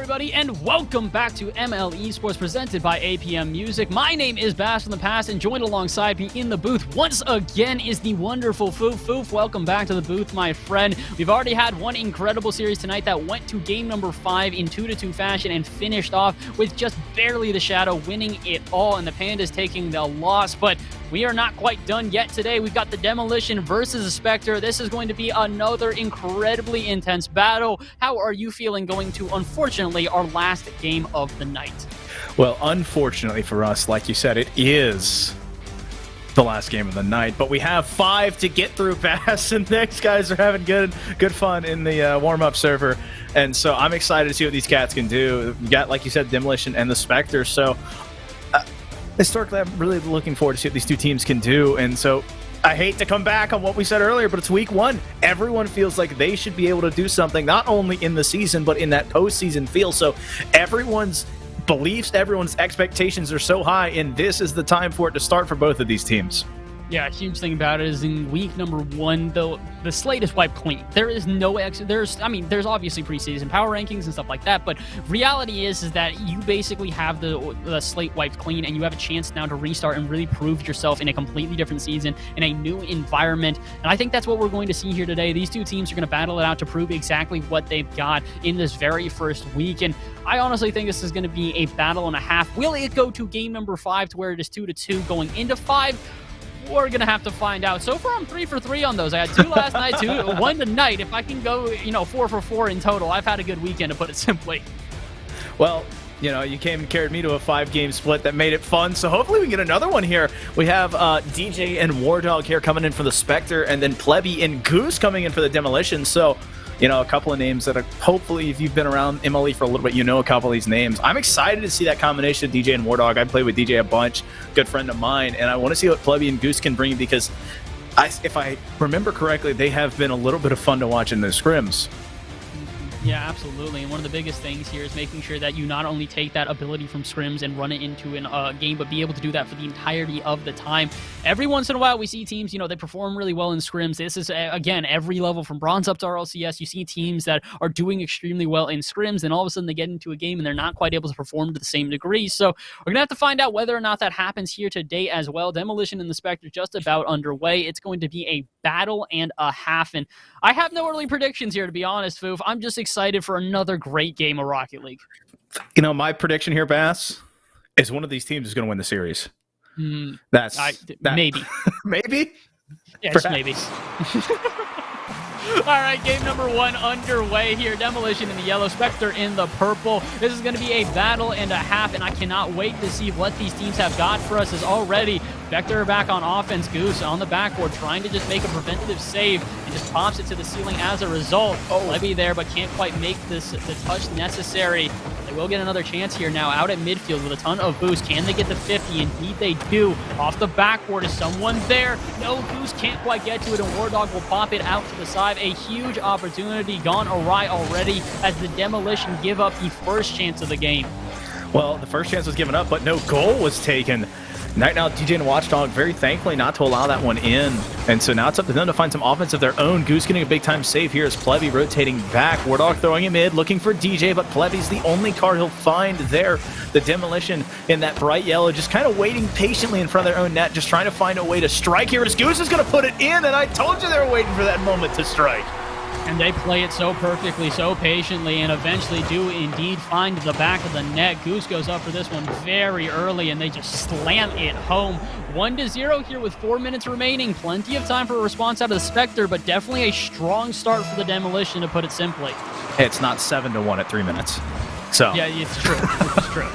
everybody, and welcome back to MLE Esports presented by APM Music. My name is Bass from the past, and joined alongside me in the booth once again is the wonderful Foof. Foof, welcome back to the booth, my friend. We've already had one incredible series tonight that went to game number 5 in 2-2 fashion and finished off with just barely the Shadow winning it all, and the Pandas taking the loss. But we are not quite done yet today. We've got the Demolition versus the Spectre. This is going to be another incredibly intense battle. How are you feeling going to, unfortunately, our last game of the night? Well, unfortunately for us, like you said, it is the last game of the night, but we have 5 to get through fast, and next guys are having good fun in the warm-up server, and so I'm excited to see what these cats can do. You got, like you said, Demolition and the Spectre, so historically I'm really looking forward to see what these two teams can do. And so I hate to come back on what we said earlier, but it's week 1. Everyone feels like they should be able to do something, not only in the season, but in that postseason feel. So everyone's beliefs, everyone's expectations are so high, and this is the time for it to start for both of these teams. Yeah, huge thing about it is in week number 1, though, the slate is wiped clean. There is no there's obviously preseason power rankings and stuff like that, but reality is that you basically have the slate wiped clean, and you have a chance now to restart and really prove yourself in a completely different season, in a new environment. And I think that's what we're going to see here today. These two teams are going to battle it out to prove exactly what they've got in this very first week. And I honestly think this is going to be a battle and a half. Will it go to game number 5 to where it is 2-2 going into 5? We're going to have to find out. So far, I'm 3 for 3 on those. I had 2 last night, 1 tonight. If I can go, 4 for 4 in total, I've had a good weekend, to put it simply. Well, you came and carried me to a 5-game split that made it fun, so hopefully we can get another one here. We have DJ and Wardog here coming in for the Spectre, and then Plebby and Goose coming in for the Demolition. So, a couple of names that are, hopefully, if you've been around MLE for a little bit, you know a couple of these names. I'm excited to see that combination of DJ and Wardog. I played with DJ a bunch, good friend of mine, and I want to see what Plebby and Goose can bring, because if I remember correctly, they have been a little bit of fun to watch in those scrims. Yeah, absolutely. And one of the biggest things here is making sure that you not only take that ability from scrims and run it into a game, but be able to do that for the entirety of the time. Every once in a while, we see teams, they perform really well in scrims. This is, again, every level from bronze up to RLCS. You see teams that are doing extremely well in scrims, and all of a sudden they get into a game and they're not quite able to perform to the same degree. So we're going to have to find out whether or not that happens here today as well. Demolition and the Spectre just about underway. It's going to be a battle and a half, and I have no early predictions here, to be honest, Foof. I'm just excited for another great game of Rocket League. My prediction here, Bass, is one of these teams is going to win the series. Maybe. Maybe? Yes, maybe. All right, game number 1 underway here. Demolition in the yellow, Spectre in the purple. This is going to be a battle and a half, and I cannot wait to see what these teams have got for us. As already Spectre back on offense, Goose on the backboard trying to just make a preventative save and just pops it to the ceiling as a result. Levy there, but can't quite make the touch necessary. They will get another chance here now out at midfield with a ton of boost. Can they get the 50? Indeed they do. Off the backboard, is someone there? No, Goose can't quite get to it, and Wardog will pop it out to the side. A huge opportunity gone awry already as the Demolition give up the first chance of the game. Well, the first chance was given up, but no goal was taken. Right now, DJ and Watchdog very thankfully not to allow that one in. And so now it's up to them to find some offense of their own. Goose getting a big-time save here as Plebby rotating back. Wardog throwing it mid, looking for DJ, but Plebby's the only card he'll find there. The Demolition in that bright yellow, just kind of waiting patiently in front of their own net, just trying to find a way to strike here. As Goose is going to put it in, and I told you they were waiting for that moment to strike. And they play it so perfectly, so patiently, and eventually do indeed find the back of the net. Goose goes up for this one very early, and they just slam it home. 1-0 here with 4 minutes remaining. Plenty of time for a response out of the Spectre, but definitely a strong start for the Demolition, to put it simply. It's not 7-1 at 3 minutes. So. Yeah, it's true. It's true.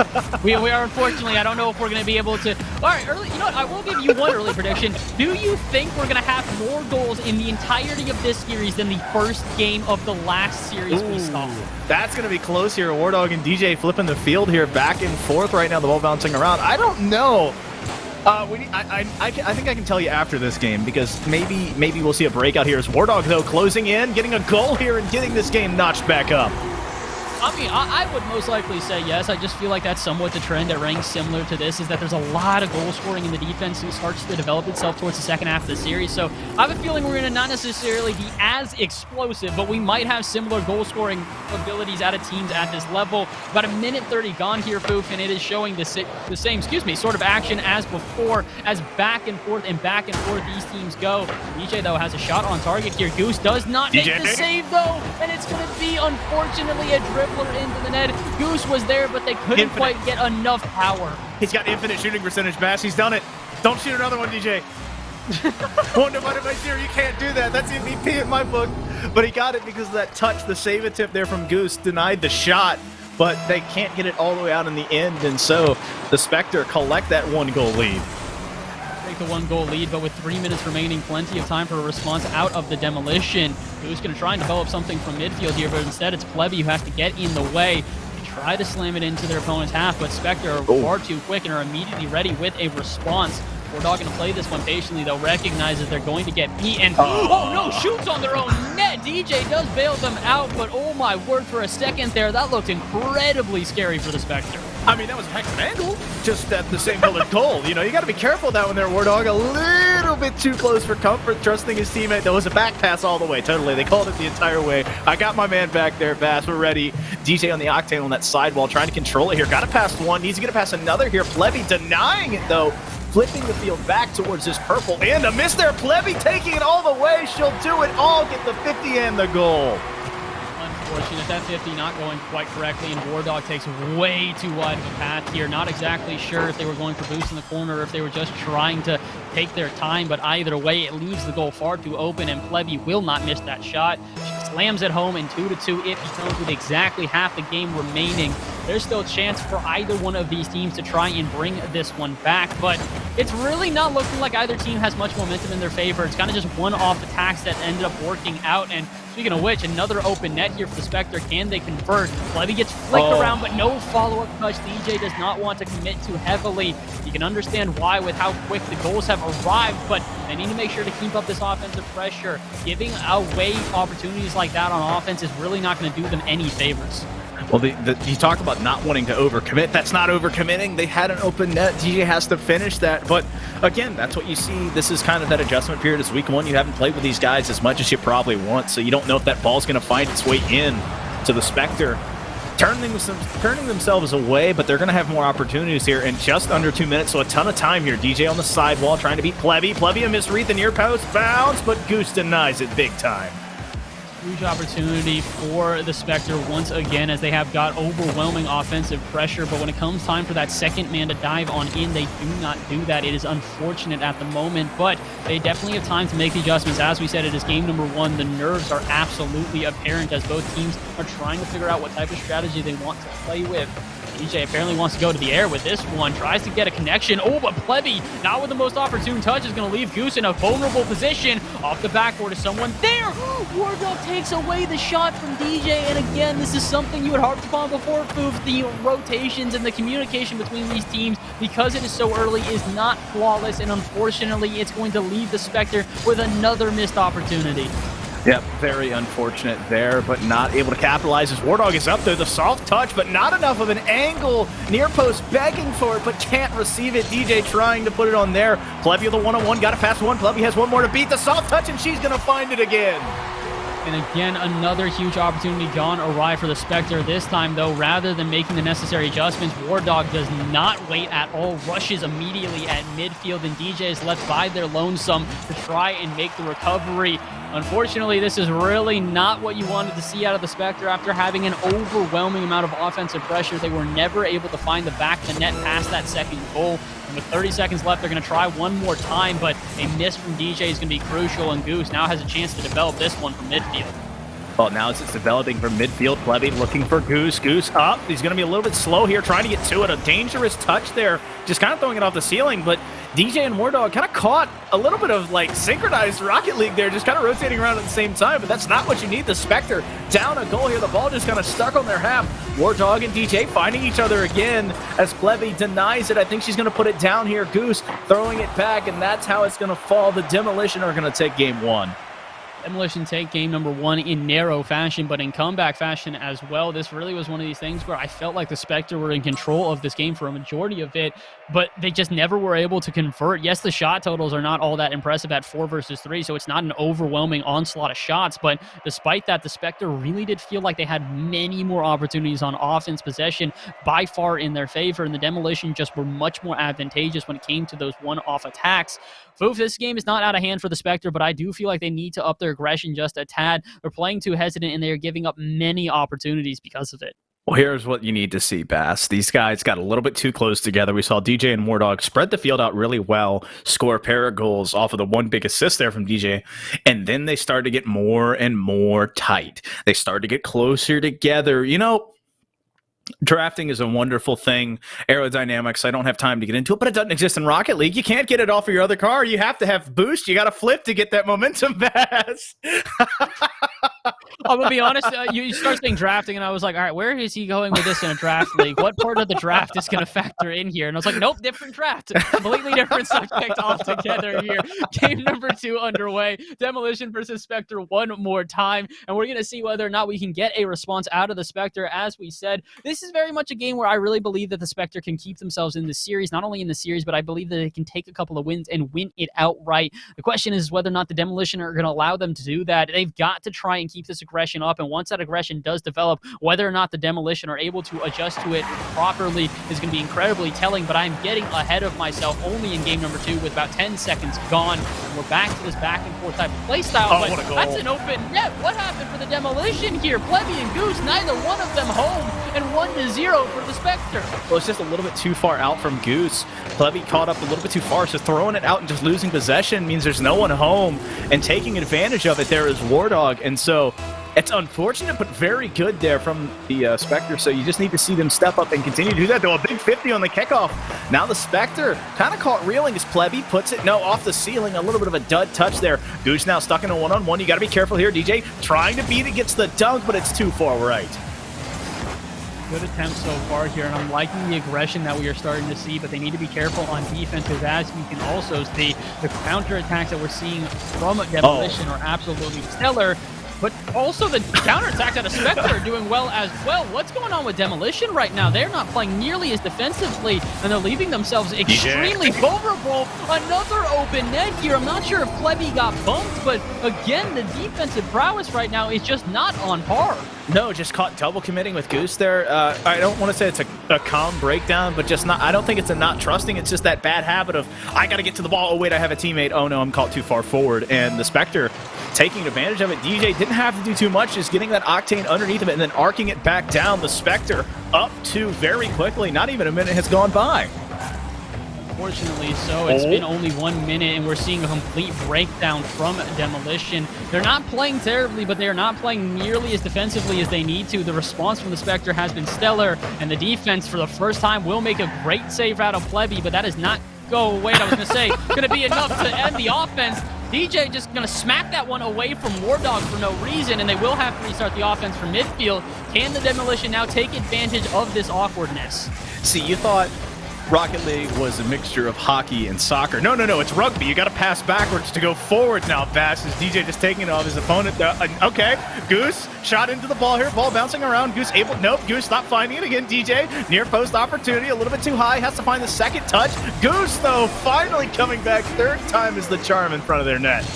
we are, unfortunately, I don't know if we're going to be able to. All right, I will give you one early prediction. Do you think we're going to have more goals in the entirety of this series than the first game of the last series we saw? That's going to be close here. Wardog and DJ flipping the field here back and forth right now, the ball bouncing around. I don't know. I think I can tell you after this game, because maybe we'll see a breakout here. As Wardog, though, closing in, getting a goal here and getting this game notched back up. I mean, I would most likely say yes. I just feel like that's somewhat the trend at ranks similar to this, is that there's a lot of goal scoring in the defense that starts to develop itself towards the second half of the series. So I have a feeling we're going to not necessarily be as explosive, but we might have similar goal scoring abilities out of teams at this level. About a minute 30 gone here, Foof, and it is showing the same, sort of action as before, as back and forth these teams go. DJ, though, has a shot on target here. Goose does not make the save, though, and it's going to be, unfortunately, a dribbler into the net. Goose was there, but they couldn't quite get enough power. He's got infinite shooting percentage, Bass. He's done it. Don't shoot another one, DJ. 1 divided by 0. You can't do that. That's MVP in my book. But he got it because of that touch. The save attempt there from Goose denied the shot, but they can't get it all the way out in the end, and so the Spectre collect that 1-goal lead. Take the 1-goal lead, but with 3 minutes remaining, plenty of time for a response out of the Demolition. Who's going to try and develop something from midfield here, but instead it's Plebby who has to get in the way. They try to slam it into their opponent's half, but Spectre are far too quick and are immediately ready with a response. We're not going to play this one patiently, though. Recognizes they're going to get beaten. Oh, no, shoots on their own net. DJ does bail them out, but oh my word, for a second there, that looked incredibly scary for the Spectre. I mean, that was a heck of an angle, just at the same colored goal. You know, you got to be careful of that one there, Wardog. A little bit too close for comfort, trusting his teammate. There was a back pass all the way, totally. They called it the entire way. I got my man back there, Bass. We're ready. DJ on the Octane on that sidewall, trying to control it here. Got to pass one. Needs to get to pass another here. Plebby denying it, though. Flipping the field back towards this purple. And a miss there. Plebby taking it all the way. She'll do it all. Get the 50 and the goal. Unfortunate, that 50 not going quite correctly, and Wardog takes way too wide of a path here. Not exactly sure if they were going for boost in the corner or if they were just trying to take their time, but either way, it leaves the goal far too open, and Plebby will not miss that shot. She slams it home in 2-2. It becomes with exactly half the game remaining. There's still a chance for either one of these teams to try and bring this one back, but it's really not looking like either team has much momentum in their favor. It's kind of just one-off attacks that ended up working out, and speaking of which, another open net here for the Spectre. Can they convert? Plebby gets flicked around, but no follow-up touch. DJ does not want to commit too heavily. You can understand why with how quick the goals have arrived, but they need to make sure to keep up this offensive pressure. Giving away opportunities like that on offense is really not going to do them any favors. Well, you talk about not wanting to overcommit. That's not overcommitting. They had an open net. DJ has to finish that. But again, that's what you see. This is kind of that adjustment period. It's week one. You haven't played with these guys as much as you probably want, so you don't know if that ball's going to find its way in to the Spectre. Turning themselves away, but they're going to have more opportunities here in just under 2 minutes, so a ton of time here. DJ on the sidewall trying to beat Plebby. Plebby a misread the near post bounce, but Goose denies it big time. Huge opportunity for the Spectre once again, as they have got overwhelming offensive pressure, but when it comes time for that second man to dive on in, they do not do that. It is unfortunate at the moment, but they definitely have time to make the adjustments. As we said, it is game number one. The nerves are absolutely apparent as both teams are trying to figure out what type of strategy they want to play with. DJ apparently wants to go to the air with this one, tries to get a connection. Oh, but Plebby, not with the most opportune touch, is going to leave Goose in a vulnerable position. Off the backboard is someone there. Wardog takes away the shot from DJ, and again, this is something you had harped upon before, Foof. The rotations and the communication between these teams, because it is so early, is not flawless, and unfortunately, it's going to leave the Spectre with another missed opportunity. Yep, very unfortunate there, but not able to capitalize as Wardog is up there. The soft touch, but not enough of an angle. Near post begging for it, but can't receive it. DJ trying to put it on there. Plebby with a one-on-one, got to pass one. Plebby has one more to beat. The soft touch, and she's going to find it again. And again, another huge opportunity gone awry for the Spectre. This time, though, rather than making the necessary adjustments, Wardog does not wait at all, rushes immediately at midfield, and DJ is left by their lonesome to try and make the recovery. Unfortunately, this is really not what you wanted to see out of the Spectre after having an overwhelming amount of offensive pressure. They were never able to find the back of the net past that second goal. And with 30 seconds left, they're going to try one more time, but a miss from DJ is going to be crucial, and Goose now has a chance to develop this one from midfield. Well, now as it's developing from midfield, Plebby looking for Goose. Goose up. He's going to be a little bit slow here, trying to get to it. A dangerous touch there, just kind of throwing it off the ceiling, but DJ and Wardog kind of caught a little bit of like synchronized Rocket League there, just kind of rotating around at the same time, but that's not what you need. The Spectre down a goal here. The ball just kind of stuck on their half. Wardog and DJ finding each other again as Plebby denies it. I think she's going to put it down here. Goose throwing it back, and that's how it's going to fall. The Demolition are going to take game one. Demolition take game number 1 in narrow fashion, but in comeback fashion as well. This really was one of these things where I felt like the Spectre were in control of this game for a majority of it, but they just never were able to convert. Yes, the shot totals are not all that impressive at 4 versus 3, so it's not an overwhelming onslaught of shots, but despite that, the Spectre really did feel like they had many more opportunities on offense possession by far in their favor, and the Demolition just were much more advantageous when it came to those one-off attacks. Foof, this game is not out of hand for the Spectre, but I do feel like they need to up their aggression just a tad. They're playing too hesitant, and they are giving up many opportunities because of it. Well, here's what you need to see, Bass. These guys got a little bit too close together. We saw DJ and Wardog spread the field out really well, score a pair of goals off of the one big assist there from DJ, and then they started to get more and more tight. They started to get closer together. You know, drafting is a wonderful thing. Aerodynamics, I don't have time to get into it, but it doesn't exist in Rocket League. You can't get it off of your other car. You have to have boost. You got to flip to get that momentum, Bass. I'm going to be honest, you start saying drafting, and I was like, all right, where is he going with this in a draft league? What part of the draft is going to factor in here? And I was like, nope, different draft. Completely different subject altogether here. Game number 2 underway. Demolition versus Spectre one more time, and we're going to see whether or not we can get a response out of the Spectre. As we said, this is very much a game where I really believe that the Spectre can keep themselves in the series, not only in the series, but I believe that they can take a couple of wins and win it outright. The question is whether or not the Demolition are going to allow them to do that. They've got to try and keep this aggression up, and once that aggression does develop, whether or not the Demolition are able to adjust to it properly is going to be incredibly telling, but I'm getting ahead of myself only in game number 2 with about 10 seconds gone. And we're back to this back and forth type of play style, but what a goal. That's an open net. What happened for the Demolition here? Plebby and Goose, neither one of them home, and 1-0 for the Spectre. Well, it's just a little bit too far out from Goose. Plebby caught up a little bit too far, so throwing it out and just losing possession means there's no one home, and taking advantage of it there is Wardog, and so it's unfortunate, but very good there from the Spectre, so you just need to see them step up and continue to do that. Though a big 50 on the kickoff. Now the Spectre kind of caught reeling as Plebby puts it, off the ceiling. A little bit of a dud touch there. Goose now stuck in a one-on-one. You got to be careful here. DJ trying to beat it, gets the dunk, but it's too far right. Good attempt so far here, and I'm liking the aggression that we are starting to see, but they need to be careful on defense, because as we can also see, the counterattacks that we're seeing from Demolition are absolutely stellar. But also the counterattacks out of Spectre are doing well as well. What's going on with Demolition right now? They're not playing nearly as defensively, and they're leaving themselves extremely vulnerable. Another open net here. I'm not sure if Plebby got bumped, but again, the defensive prowess right now is just not on par. No, just caught double committing with Goose there. I don't want to say it's a calm breakdown, but just not. I don't think it's a not trusting. It's just that bad habit of, I got to get to the ball. Oh, wait, I have a teammate. Oh, no, I'm caught too far forward. And the Spectre taking advantage of it. DJ didn't have to do too much, just getting that Octane underneath of it and then arcing it back down. The Spectre up 2 very quickly. Not even a minute has gone by. Unfortunately so. It's been only 1 minute, and we're seeing a complete breakdown from Demolition. They're not playing terribly, but they are not playing nearly as defensively as they need to. The response from the Spectre has been stellar, and the defense for the first time will make a great save out of Plebby, but that is not going to say, going to be enough to end the offense. DJ just going to smack that one away from Wardog for no reason, and they will have to restart the offense from midfield. Can the Demolition now take advantage of this awkwardness? See, you thought Rocket League was a mixture of hockey and soccer. No, it's rugby. You got to pass backwards to go forward now, Bass. Is DJ just taking it off his opponent? Okay, Goose shot into the ball here. Ball bouncing around. Goose able, nope, Goose not finding it again. DJ, near post opportunity, a little bit too high. Has to find the second touch. Goose, though, finally coming back. Third time is the charm in front of their net.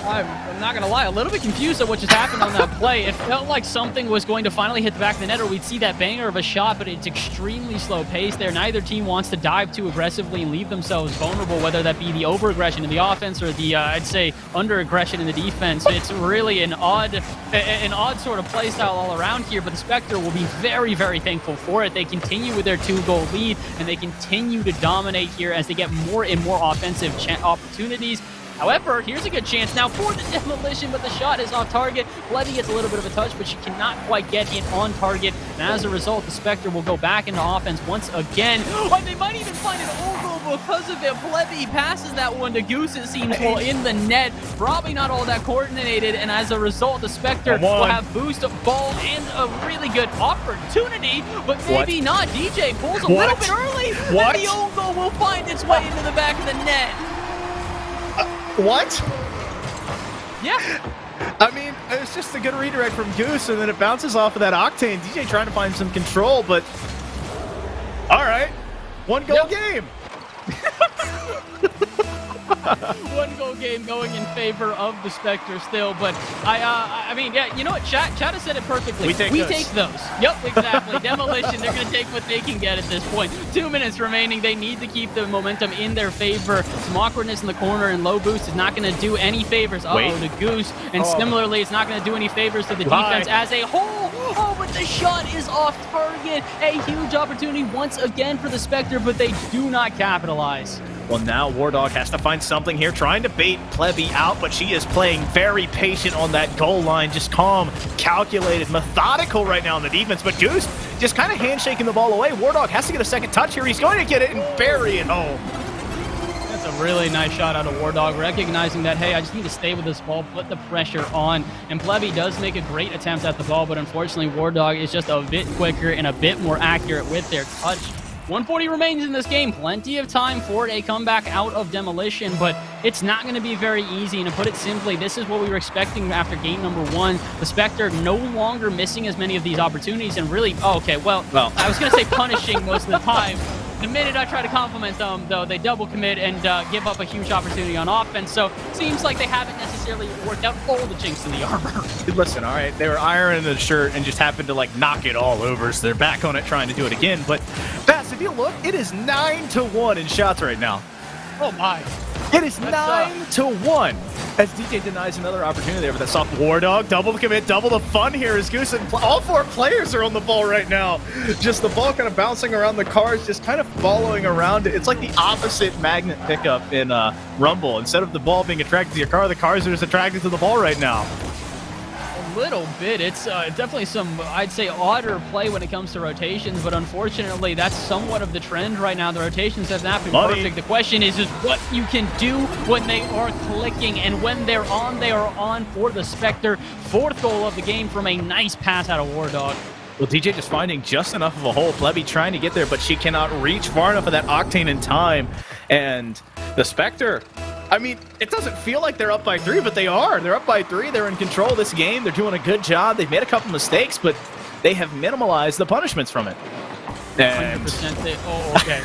I'm not going to lie, a little bit confused at what just happened on that play. It felt like something was going to finally hit the back of the net, or we'd see that banger of a shot, but it's extremely slow pace there. Neither team wants to dive too aggressively and leave themselves vulnerable, whether that be the over-aggression in the offense or the, I'd say, under-aggression in the defense. It's really an odd sort of play style all around here, but the Spectre will be very, very thankful for it. They continue with their 2-goal lead, and they continue to dominate here as they get more and more offensive opportunities. However, here's a good chance now for the Demolition, but the shot is off target. Plebby gets a little bit of a touch, but she cannot quite get it on target. And as a result, the Spectre will go back into offense once again. Oh, they might even find an over because of it. Plebby passes that one to Goose, it seems, while in the net. Probably not all that coordinated, and as a result, the Spectre will have boost, ball, and a really good opportunity, but maybe not. DJ pulls a little bit early, and the own goal will find its way into the back of the net. What? Yeah. I mean, it was just a good redirect from Goose, and then it bounces off of that Octane. DJ trying to find some control, but all right, one goal game. One goal game going in favor of the Spectre still, but I mean, yeah, you know what? Chat has said it perfectly. We take those. Yep, exactly. Demolition, they're going to take what they can get at this point. 2 minutes remaining. They need to keep the momentum in their favor. Some awkwardness in the corner and low boost is not going to do any favors. Uh-oh, the Goose. And similarly, it's not going to do any favors to the defense as a whole. Oh, but the shot is off target. A huge opportunity once again for the Spectre, but they do not capitalize. Well, now Wardog has to find something here, trying to bait Plebby out, but she is playing very patient on that goal line, just calm, calculated, methodical right now on the defense. But Goose just kind of handshaking the ball away. Wardog has to get a second touch here. He's going to get it and bury it home. That's a really nice shot out of Wardog, recognizing that, hey, I just need to stay with this ball, put the pressure on. And Plebby does make a great attempt at the ball, but unfortunately, Wardog is just a bit quicker and a bit more accurate with their touch. 140 remains in this game. Plenty of time for a comeback out of Demolition, but it's not going to be very easy. And to put it simply, this is what we were expecting after game number 1. The Spectre no longer missing as many of these opportunities and really, I was going to say punishing most of the time. The minute I try to compliment them, though, they double commit and give up a huge opportunity on offense. So seems like they haven't necessarily worked out all the chinks in the armor. Listen, all right, they were ironing the shirt and just happened to like knock it all over, so they're back on it trying to do it again. But Bass, if you look, it is 9-1 in shots right now. Oh my! It is 9-1 as DJ denies another opportunity there with that soft Wardog. Double the commit, double the fun here as Goose and all 4 players are on the ball right now. Just the ball kind of bouncing around the cars, just kind of following around it. It's like the opposite magnet pickup in Rumble. Instead of the ball being attracted to your car, the cars are just attracted to the ball right now. A little bit. It's definitely some, I'd say, odder play when it comes to rotations, but unfortunately, that's somewhat of the trend right now. The rotations have not been perfect. The question is what you can do when they are clicking, and when they're on, they are on for the Spectre. 4th goal of the game from a nice pass out of Wardog. Well, DJ just finding just enough of a hole. Plebby trying to get there, but she cannot reach far enough of that Octane in time. And the Spectre, I mean, it doesn't feel like they're up by 3, but they are. They're up by 3. They're in control of this game. They're doing a good job. They've made a couple mistakes, but they have minimalized the punishments from it. And 100%. Okay.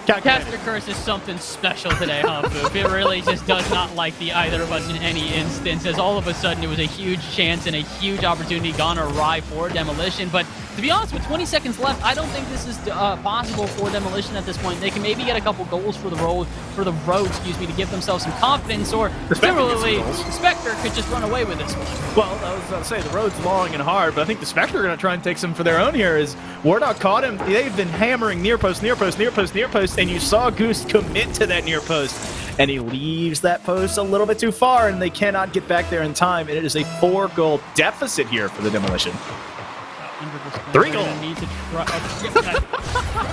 Caster Curse is something special today, huh, Foop? It really just does not like the either of us in any instance, as all of a sudden it was a huge chance and a huge opportunity gone awry for Demolition. But to be honest, with 20 seconds left, I don't think this is possible for Demolition at this point. They can maybe get a couple goals for the road, to give themselves some confidence, or similarly, Spectre could just run away with this one. Well, I was going to say, the road's long and hard, but I think the Spectre are going to try and take some for their own here as Wardog caught him. They've been hammering near post, and you saw Goose commit to that near post, and he leaves that post a little bit too far, and they cannot get back there in time, and it is a 4-goal deficit here for the Demolition. 3 goals. Need to try.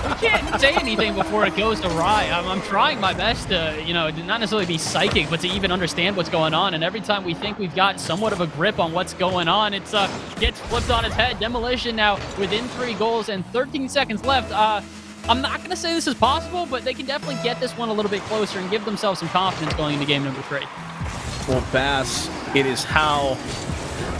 We can't say anything before it goes awry. I'm trying my best to, not necessarily be psychic, but to even understand what's going on. And every time we think we've got somewhat of a grip on what's going on, it's gets flipped on its head. Demolition now within 3 goals and 13 seconds left. I'm not going to say this is possible, but they can definitely get this one a little bit closer and give themselves some confidence going into game number 3. Well, Bass, it is how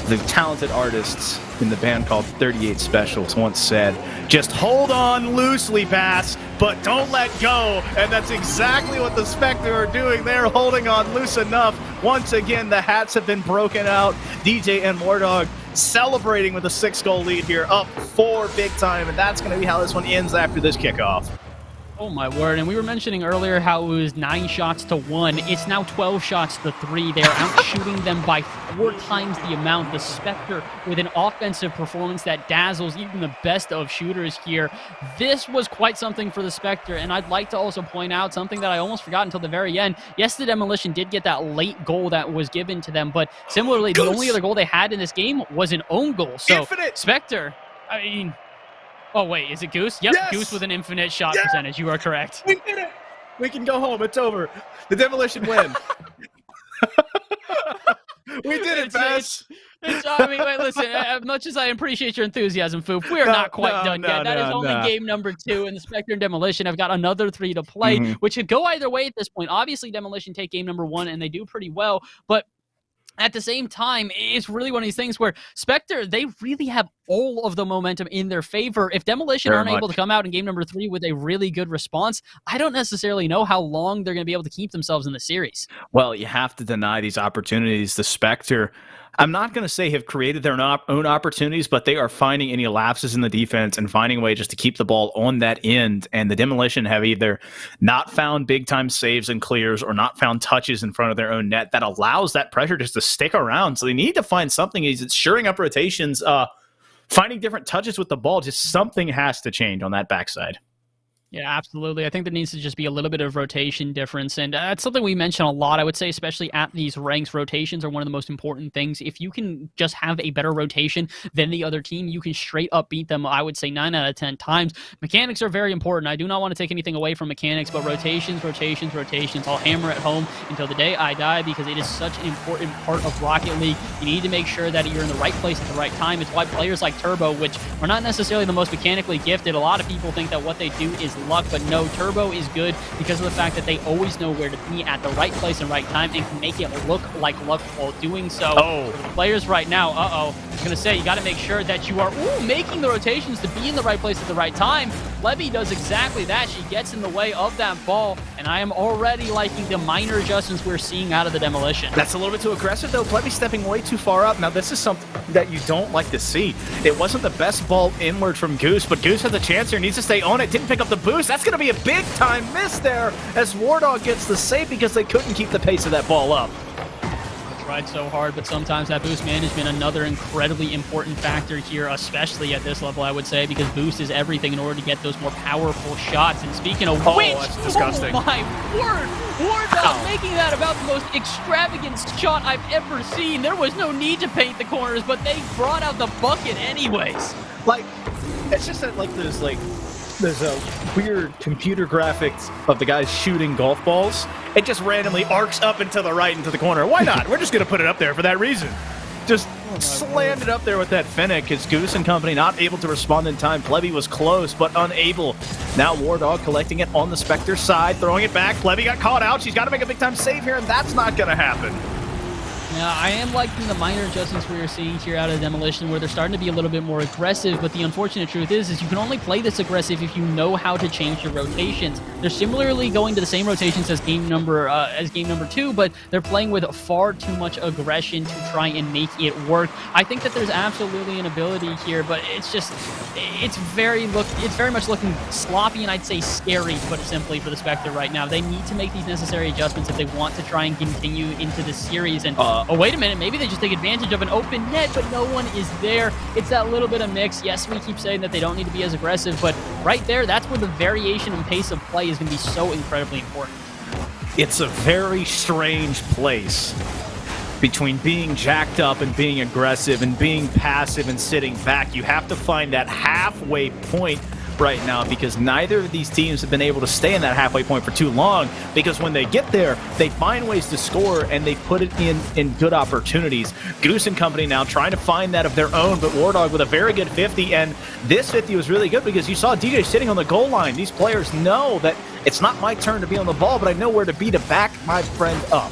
the talented artists in the band called 38 Specials once said, just hold on loosely, Bass, but don't let go. And that's exactly what the Spectre are doing. They're holding on loose enough. Once again, the hats have been broken out. DJ and Wardog celebrating with a 6-goal lead here, up 4 big time, and that's going to be how this one ends after this kickoff. Oh my word, and we were mentioning earlier how it was 9 shots to 1. It's now 12 shots to 3. They are out shooting them by 4 times the amount. The Spectre with an offensive performance that dazzles even the best of shooters here. This was quite something for the Spectre, and I'd like to also point out something that I almost forgot until the very end. Yes, the Demolition did get that late goal that was given to them, but similarly, the only other goal they had in this game was an own goal. So, Spectre, I mean... Oh, wait, is it Goose? Yep, yes! Goose with an infinite shot percentage. You are correct. We did it! We can go home. It's over. The Demolition win. We did it, Bass. I mean, wait, listen, as much as I appreciate your enthusiasm, Foop, we are not quite done yet. That is only game number 2, and the Spectre and Demolition have got another 3 to play, which could go either way at this point. Obviously, Demolition take game number 1, and they do pretty well, but At the same time, it's really one of these things where Spectre, they really have all of the momentum in their favor. If Demolition aren't able to come out in game number 3 with a really good response, I don't necessarily know how long they're going to be able to keep themselves in the series. Well, you have to deny these opportunities. The Spectre, I'm not going to say have created their own opportunities, but they are finding any lapses in the defense and finding a way just to keep the ball on that end. And the Demolition have either not found big-time saves and clears or not found touches in front of their own net that allows that pressure just to stick around. So they need to find something. It's shoring up rotations, finding different touches with the ball. Just something has to change on that backside. Yeah, absolutely. I think there needs to just be a little bit of rotation difference, and that's something we mention a lot, I would say, especially at these ranks. Rotations are one of the most important things. If you can just have a better rotation than the other team, you can straight up beat them, I would say, 9 out of 10 times. Mechanics are very important. I do not want to take anything away from mechanics, but rotations. I'll hammer it home until the day I die because it is such an important part of Rocket League. You need to make sure that you're in the right place at the right time. It's why players like Turbo, which are not necessarily the most mechanically gifted, a lot of people think that what they do is luck, but no, Turbo is good because of the fact that they always know where to be at the right place and right time and can make it look like luck while doing so. For the players right now, I was going to say, you got to make sure that you are making the rotations to be in the right place at the right time. Levy does exactly that. She gets in the way of that ball, and I am already liking the minor adjustments we're seeing out of the Demolition. That's a little bit too aggressive, though. Levy stepping way too far up. Now, this is something that you don't like to see. It wasn't the best ball inward from Goose, but Goose has a chance here, needs to stay on it, didn't pick up the boost. That's going to be a big-time miss there as Wardog gets the save because they couldn't keep the pace of that ball up. Tried so hard, but sometimes that boost management, another incredibly important factor here, especially at this level, I would say, because boost is everything in order to get those more powerful shots. And speaking of which, that's disgusting. Oh my word, Wardog making that about the most extravagant shot I've ever seen. There was no need to paint the corners, but they brought out the bucket anyways. Like, it's just that, like, there's a weird computer graphics of the guys shooting golf balls. It just randomly arcs up and to the right into the corner. Why not? We're just going to put it up there for that reason. Just slammed it up there with that Finnick. His Goose and company not able to respond in time. Plebby was close, but unable. Now Wardog collecting it on the Spectre side, throwing it back. Plebby got caught out. She's got to make a big-time save here, and that's not going to happen. Yeah, I am liking the minor adjustments we are seeing here out of Demolition where they're starting to be a little bit more aggressive, but the unfortunate truth is you can only play this aggressive if you know how to change your rotations. They're similarly going to the same rotations as game number 2, but they're playing with far too much aggression to try and make it work. I think that there's absolutely an ability here, but it's very much looking sloppy and I'd say scary, to put it simply, for the Spectre right now. They need to make these necessary adjustments if they want to try and continue into the series. And oh, wait a minute, maybe they just take advantage of an open net, but no one is there. It's that little bit of mix. Yes, we keep saying that they don't need to be as aggressive, but right there, that's where the variation and pace of play is going to be so incredibly important. It's a very strange place between being jacked up and being aggressive and being passive and sitting back. You have to find that halfway point right now because neither of these teams have been able to stay in that halfway point for too long because when they get there, they find ways to score and they put it in good opportunities. Goose and company now trying to find that of their own, but Wardog with a very good 50, and this 50 was really good because you saw DJ sitting on the goal line. These players know that it's not my turn to be on the ball, but I know where to be to back my friend up.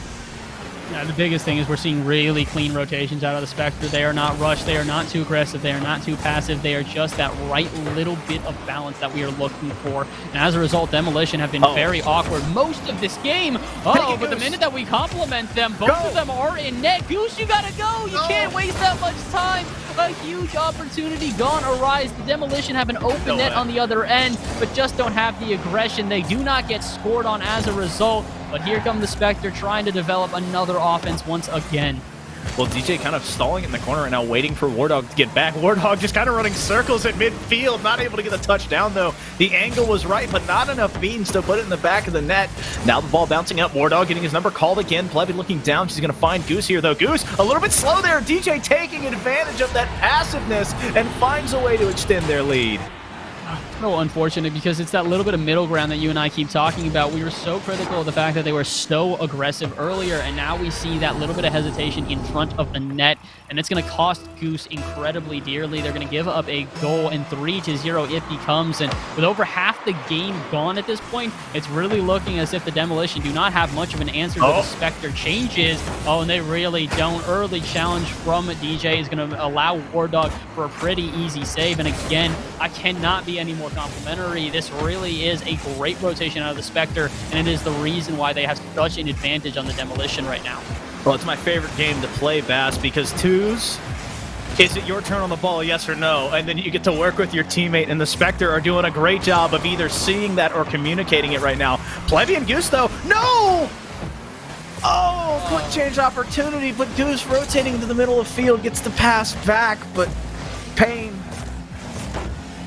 Yeah, the biggest thing is we're seeing really clean rotations out of the Spectre. They are not rushed. They are not too aggressive. They are not too passive. They are just that right little bit of balance that we are looking for. And as a result, Demolition have been very awkward most of this game. But the minute that we compliment them, both of them are in net. Goose, you gotta go. You can't waste that much time. A huge opportunity gone awry. The Demolition have an open net on the other end, but just don't have the aggression. They do not get scored on as a result. But here come the Spectre trying to develop another offense once again. Well, DJ kind of stalling in the corner right now, waiting for Wardog to get back. Wardog just kind of running circles at midfield, not able to get a touchdown, though. The angle was right, but not enough beans to put it in the back of the net. Now the ball bouncing up. Wardog getting his number called again. Plebby looking down. She's going to find Goose here, though. Goose, a little bit slow there. DJ taking advantage of that passiveness and finds a way to extend their lead. So unfortunate because it's that little bit of middle ground that you and I keep talking about. We were so critical of the fact that they were so aggressive earlier, and now we see that little bit of hesitation in front of the net, and it's going to cost Goose incredibly dearly. They're going to give up a goal, and 3-0 it becomes, and with over half the game gone at this point, it's really looking as if the Demolition do not have much of an answer to the Spectre changes. Oh, and they really don't. Early challenge from DJ is going to allow War Dog for a pretty easy save, and again, I cannot be any more complimentary. This really is a great rotation out of the Spectre, and it is the reason why they have such an advantage on the Demolition right now. Well, it's my favorite game to play, Bass, because twos, is it your turn on the ball, yes or no? And then you get to work with your teammate, and the Spectre are doing a great job of either seeing that or communicating it right now. Plebby and Goose, though, no! Oh, quick change opportunity, but Goose rotating into the middle of field gets the pass back, but pain.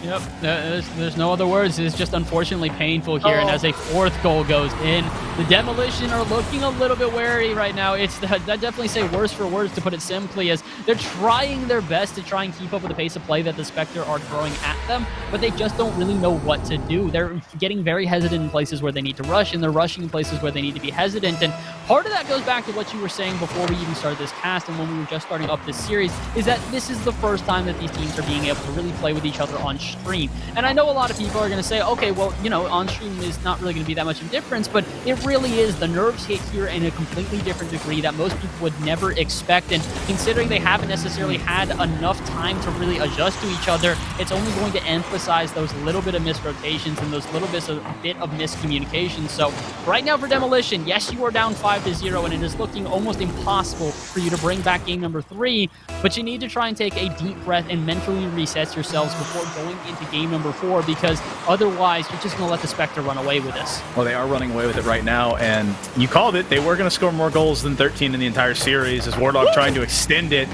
Yep, there's no other words. It's just unfortunately painful here. And as a fourth goal goes in, the Demolition are looking a little bit wary right now. I'd definitely say worse for words, to put it simply, as they're trying their best to try and keep up with the pace of play that the Spectre are throwing at them, but they just don't really know what to do. They're getting very hesitant in places where they need to rush, and they're rushing in places where they need to be hesitant. And part of that goes back to what you were saying before we even started this cast and when we were just starting up this series, is that this is the first time that these teams are being able to really play with each other on stream. And I know a lot of people are going to say, okay, well, you know, on stream is not really going to be that much of a difference, but it really is. The nerves hit here in a completely different degree that most people would never expect. And considering they haven't necessarily had enough time to really adjust to each other, it's only going to emphasize those little bit of missed rotations and those little bit of miscommunication. So right now for Demolition, yes, you are down 5-0, and it is looking almost impossible for you to bring back game number 3, but you need to try and take a deep breath and mentally reset yourselves before going into game number 4, because otherwise you're just going to let the Spectre run away with this. Well, they are running away with it right now, and you called it. They were going to score more goals than 13 in the entire series, as War Dog trying to extend it.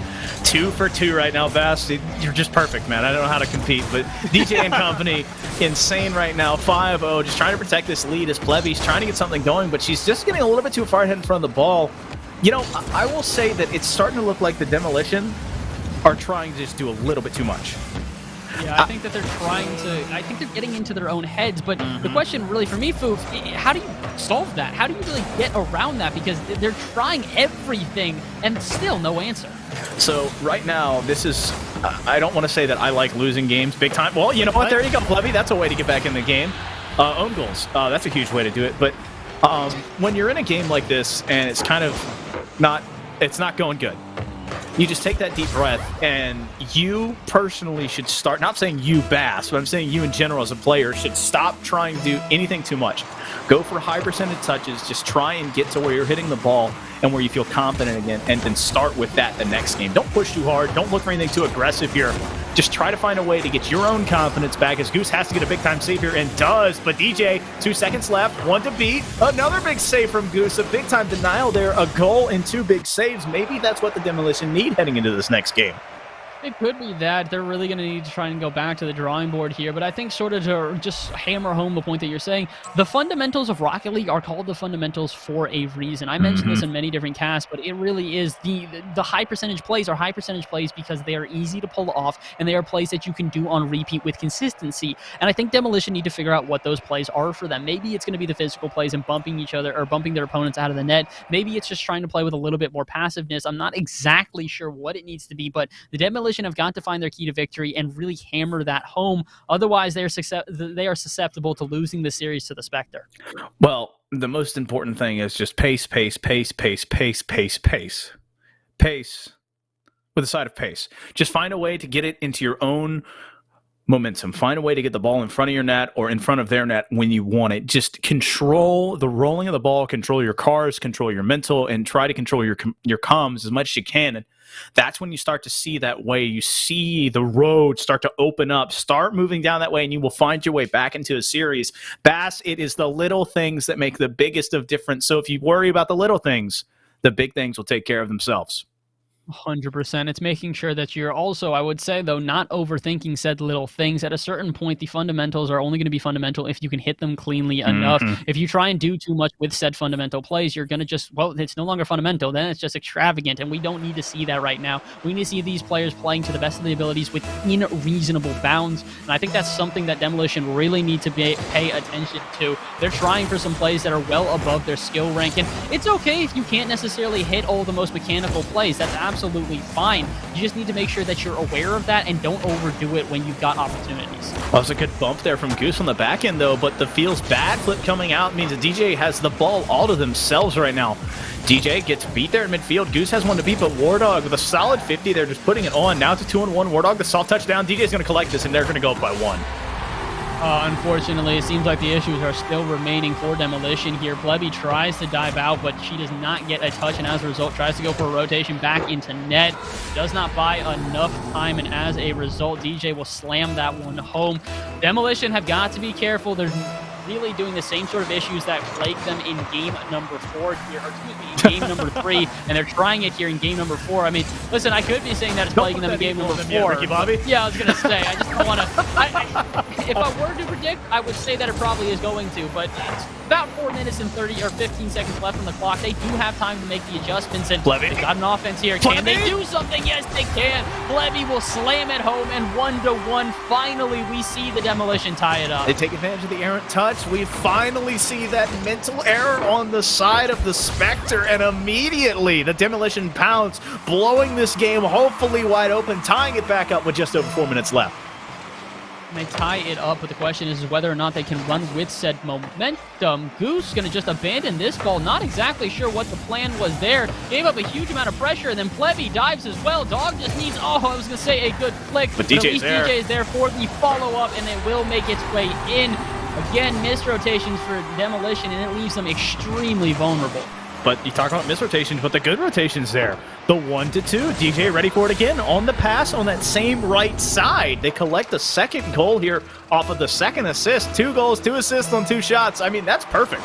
2 for 2 right now, Bass. You're just perfect, man. I don't know how to compete, but DJ and company, insane right now. 5-0, just trying to protect this lead as Plebby's trying to get something going, but she's just getting a little bit too far ahead in front of the ball. You know, I will say that it's starting to look like the Demolition are trying to just do a little bit too much. Yeah, I think that they're I think they're getting into their own heads, but the question really for me, Foof, how do you solve that? How do you really get around that? Because they're trying everything and still no answer. So right now, this is, I don't want to say that I like losing games big time. Well, you know what? There you go, Plebby. That's a way to get back in the game. Own goals. That's a huge way to do it. But when you're in a game like this and it's kind of it's not going good, you just take that deep breath, and you personally should start, not saying you, Bass, but I'm saying you in general as a player should stop trying to do anything too much. Go for high percentage touches, just try and get to where you're hitting the ball and where you feel confident again, and then start with that the next game. Don't push too hard, don't look for anything too aggressive here. Just try to find a way to get your own confidence back, as Goose has to get a big-time save here, and does. But DJ, 2 seconds left, 1 to beat. Another big save from Goose, a big-time denial there, a goal and 2 big saves. Maybe that's what the Demolition need heading into this next game. It could be that they're really going to need to try and go back to the drawing board here, but I think sort of to just hammer home the point that you're saying, the fundamentals of Rocket League are called the fundamentals for a reason. I mentioned this in many different casts, but it really is the high percentage plays are high percentage plays because they are easy to pull off, and they are plays that you can do on repeat with consistency. And I think Demolition need to figure out what those plays are for them. Maybe it's going to be the physical plays and bumping each other or bumping their opponents out of the net. Maybe it's just trying to play with a little bit more passiveness. I'm not exactly sure what it needs to be, but the Demolition have got to find their key to victory and really hammer that home. Otherwise, they are susceptible to losing the series to the Spectre. Well, the most important thing is just pace, pace, pace, pace, pace, pace, pace. Pace with a side of pace. Just find a way to get it into your own momentum. Find a way to get the ball in front of your net or in front of their net when you want it. Just control the rolling of the ball, control your cars, control your mental, and try to control your comms as much as you can. And that's when you start to see that way. You see the road start to open up. Start moving down that way, and you will find your way back into a series. Bass, it is the little things that make the biggest of difference. So if you worry about the little things, the big things will take care of themselves. 100%. It's making sure that you're also, I would say, though, not overthinking said little things. At a certain point, the fundamentals are only going to be fundamental if you can hit them cleanly enough. If you try and do too much with said fundamental plays, you're going to just, well, it's no longer fundamental. Then it's just extravagant, and we don't need to see that right now. We need to see these players playing to the best of the abilities within reasonable bounds, and I think that's something that Demolition really need to pay attention to. They're trying for some plays that are well above their skill rank, and it's okay if you can't necessarily hit all the most mechanical plays. That's absolutely fine. You just need to make sure that you're aware of that and don't overdo it when you've got opportunities. Well, that was a good bump there from Goose on the back end, though, but the feels bad flip coming out means that DJ has the ball all to themselves right now. DJ gets beat there in midfield. Goose has one to beat, but Wardog with a solid 50, they're just putting it on. Now it's a 2-on-1. Wardog, the soft touchdown. DJ's going to collect this, and they're going to go up by 1. Unfortunately, it seems like the issues are still remaining for Demolition here. Plebby tries to dive out, but she does not get a touch, and as a result, tries to go for a rotation back into net. Does not buy enough time, and as a result, DJ will slam that one home. Demolition have got to be careful. They're really doing the same sort of issues that plagued them in game number 4 here, or excuse me, in game number 3, and they're trying it here in game number 4. I mean, listen, I could be saying that it's plaguing them in game number 4. Ricky Bobby? Yeah, I was going to say, I just don't want to... If I were to predict, I would say that it probably is going to, but it's about 4 minutes and 30 or 15 seconds left on the clock. They do have time to make the adjustments, and Plebby. they've got an offense here. Can they do something? Yes, they can. Plebby will slam it home, and 1-1. Finally, we see the Demolition tie it up. They take advantage of the errant touch. We finally see that mental error on the side of the Spectre, and immediately the Demolition pounds, blowing this game hopefully wide open, tying it back up with just over 4 minutes left. They tie it up, but the question is whether or not they can run with said momentum. Goose going to just abandon this ball. Not exactly sure what the plan was there. Gave up a huge amount of pressure, and then Plebby dives as well. Dog just needs, I was going to say a good flick. But at least DJ is there for the follow-up, and it will make its way in. Again, missed rotations for Demolition, and it leaves them extremely vulnerable. But you talk about missed rotations, but the good rotations there. The 1-2. DJ ready for it again on the pass on that same right side. They collect the second goal here off of the second assist. 2 goals, 2 assists on 2 shots. I mean, that's perfect.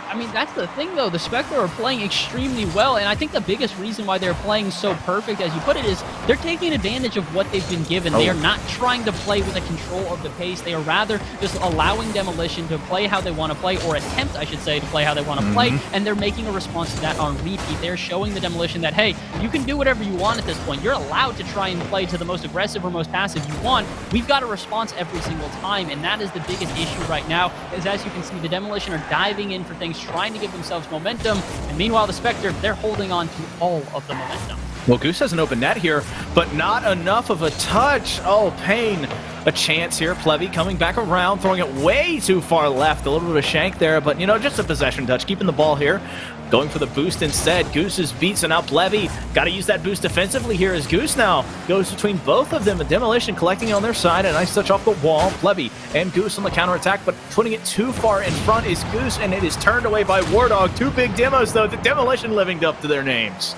I mean, that's the thing, though. The Spectre are playing extremely well, and I think the biggest reason why they're playing so perfect, as you put it, is they're taking advantage of what they've been given. They are not trying to play with a control of the pace. They are rather just allowing Demolition to play how they want to play, or attempt, I should say, to play how they want to play, and they're making a response to that on repeat. They're showing the Demolition that, hey, you can do whatever you want at this point. You're allowed to try and play to the most aggressive or most passive you want. We've got a response every single time, and that is the biggest issue right now, is as you can see, the Demolition are diving in for things, trying to give themselves momentum, and meanwhile the Spectre, they're holding on to all of the momentum. Well, Goose has an open net here, but not enough of a touch. Oh, pain. A chance here. Plebby coming back around, throwing it way too far left. A little bit of a shank there, but, you know, just a possession touch. Keeping the ball here. Going for the boost instead. Goose is beat, so now Plebby got to use that boost defensively here as Goose now goes between both of them. A Demolition collecting it on their side. A nice touch off the wall. Plebby and Goose on the counterattack, but putting it too far in front is Goose, and it is turned away by Wardog. 2 big demos, though. The Demolition living up to their names.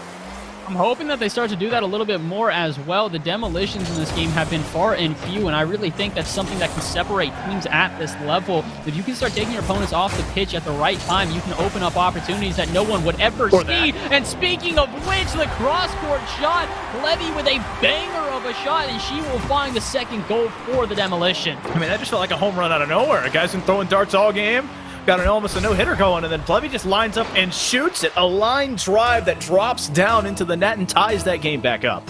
I'm hoping that they start to do that a little bit more as well. The Demolitions in this game have been far and few, and I really think that's something that can separate teams at this level. If you can start taking your opponents off the pitch at the right time, you can open up opportunities that no one would ever see. And speaking of which, the cross-court shot, Plebby with a banger of a shot, and she will find the second goal for the Demolition. I mean, that just felt like a home run out of nowhere. A guy's been throwing darts all game. Got almost a no-hitter going, and then Plebby just lines up and shoots it. A line drive that drops down into the net and ties that game back up.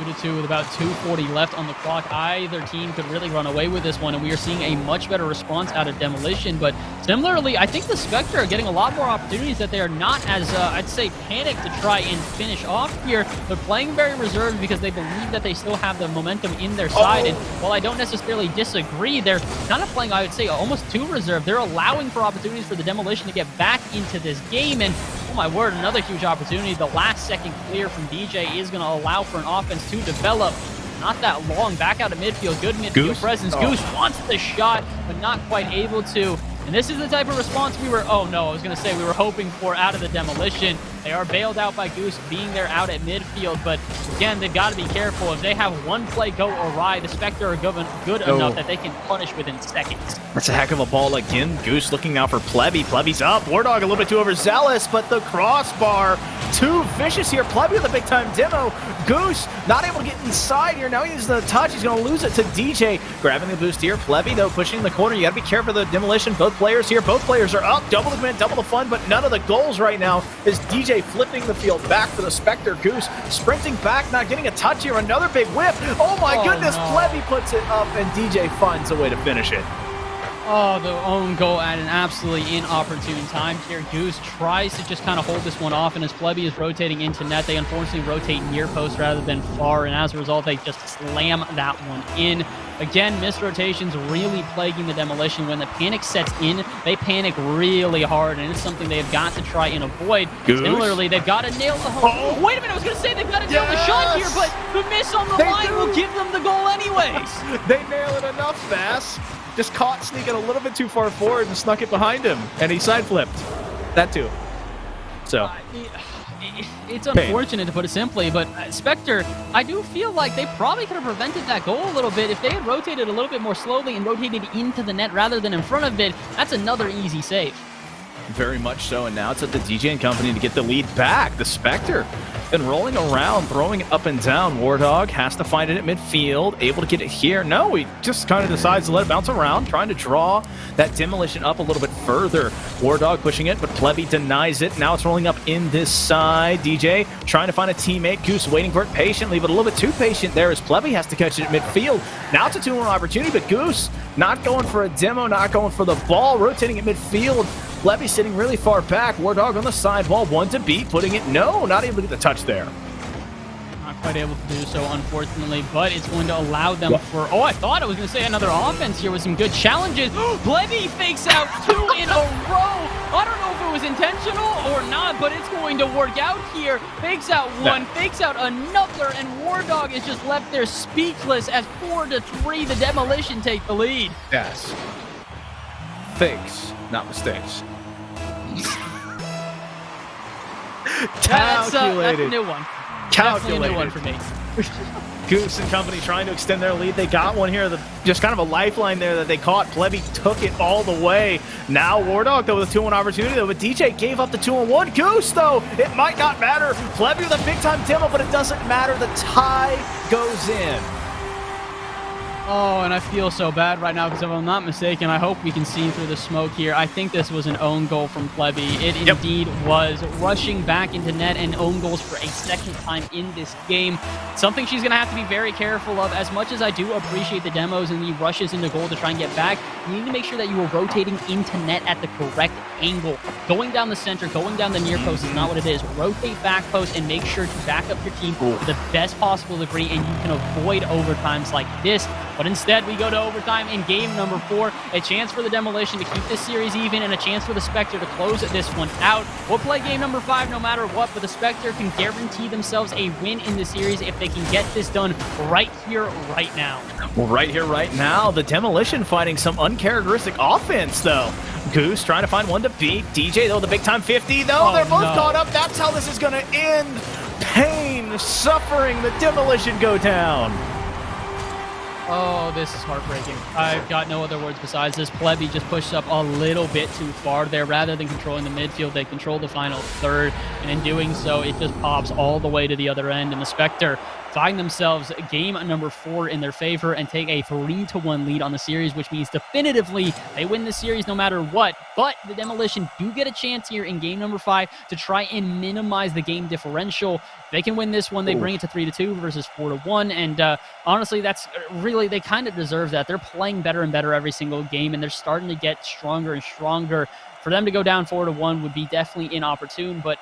2-2 with about 2:40 left on the clock. Either team could really run away with this one, and we are seeing a much better response out of Demolition. But similarly, I think the Spectre are getting a lot more opportunities that they are not as, I'd say, panicked to try and finish off here. They're playing very reserved because they believe that they still have the momentum in their side. And while I don't necessarily disagree, they're kind of playing, I would say, almost too reserved. They're allowing for opportunities for the Demolition to get back into this game. And oh my word, another huge opportunity. The last second clear from DJ is going to allow for an offense to develop. Not that long. Back out of midfield. Good midfield presence. Goose wants the shot, but not quite able to. And this is the type of response we were, we were hoping for out of the Demolition. They are bailed out by Goose being there out at midfield, but again, they've got to be careful. If they have one play go awry, the Spectre are good enough that they can punish within seconds. That's a heck of a ball again. Goose looking out for Plebby. Plebby's up. Wardog a little bit too overzealous, but the crossbar too vicious here. Plebby with a big-time demo. Goose not able to get inside here. Now he uses the touch. He's going to lose it to DJ. Grabbing the boost here. Plebby, though, pushing the corner. You got to be careful of the Demolition. Both players here. Both players are up. Double the win, double the fun, but none of the goals right now is DJ flipping the field back for the Spectre. Goose sprinting back, not getting a touch here. Another big whip. Oh, my goodness. No. Plebby puts it up, and DJ finds a way to finish it. Oh, the own goal at an absolutely inopportune time here. Goose tries to just kind of hold this one off, and as Plebby is rotating into net, they unfortunately rotate near post rather than far, and as a result, they just slam that one in. Again, missed rotations really plaguing the Demolition. When the panic sets in, they panic really hard, and it's something they've got to try and avoid. Goose. Similarly, they've got to nail the whole... Wait a minute, I was going to say they've got to nail the shot here, but the miss on the line will give them the goal anyways. They nail it enough, Bass. Just caught sneaking a little bit too far forward and snuck it behind him, and he side flipped. That too. So it's unfortunate to put it simply, but Spectre, I do feel like they probably could have prevented that goal a little bit if they had rotated a little bit more slowly and rotated into the net rather than in front of it. That's another easy save. Very much so, and now it's up to DJ and company to get the lead back. The Spectre been rolling around, throwing it up and down. Wardog has to find it at midfield, able to get it here. No, he just kind of decides to let it bounce around, trying to draw that Demolition up a little bit further. Wardog pushing it, but Plebby denies it. Now it's rolling up in this side. DJ trying to find a teammate. Goose waiting for it patiently, but a little bit too patient there as Plebby has to catch it at midfield. Now it's a 2-1 opportunity, but Goose not going for a demo, not going for the ball, rotating at midfield. Plebby sitting really far back. Wardog on the sidewall, one to beat, putting it, no, not able to get the touch there. Not quite able to do so, unfortunately, but it's going to allow them for, I thought I was going to say another offense here with some good challenges. Plebby fakes out 2 in a row. I don't know if it was intentional or not, but it's going to work out here. Fakes out one, fakes out another, and Wardog is just left there speechless as 4-3, the Demolition take the lead. Yes. Fakes, not mistakes. That's a new one. Definitely a new one for me. Goose and company trying to extend their lead. They got one here, just kind of a lifeline there that they caught. Plebby took it all the way. Now Wardog, though, with a 2-1 opportunity, though, but DJ gave up the 2-1. Goose, though, it might not matter. Plebby with a big-time demo, but it doesn't matter. The tie goes in. Oh, and I feel so bad right now because if I'm not mistaken, I hope we can see through the smoke here. I think this was an own goal from Plebby. It indeed was. Rushing back into net and own goals for a second time in this game. Something she's going to have to be very careful of. As much as I do appreciate the demos and the rushes into goal to try and get back, you need to make sure that you are rotating into net at the correct angle. Going down the center, going down the near post is not what it is. Rotate back post and make sure to back up your team to the best possible degree, and you can avoid overtimes like this. But instead, we go to overtime in game number 4. A chance for the Demolition to keep this series even and a chance for the Spectre to close this one out. We'll play game number 5 no matter what, but the Spectre can guarantee themselves a win in the series if they can get this done right here, right now. Well, right here, right now, the Demolition fighting some uncharacteristic offense, though. Goose trying to find one to beat. DJ, though, the big-time 50, though. They're both caught up. That's how this is going to end. Pain, suffering, the Demolition go down. Oh, this is heartbreaking. I've got no other words besides this. Plebby just pushed up a little bit too far there. Rather than controlling the midfield, they control the final third. And in doing so, it just pops all the way to the other end. And the Spectre find themselves game number 4 in their favor and take a 3-1 lead on the series, which means definitively they win the series no matter what. But the Demolition do get a chance here in game number 5 to try and minimize the game differential. If they can win this one, they bring it to 3-2 versus 4-1. And honestly, that's really, they kind of deserve that. They're playing better and better every single game, and they're starting to get stronger and stronger. For them to go down 4-1 would be definitely inopportune, but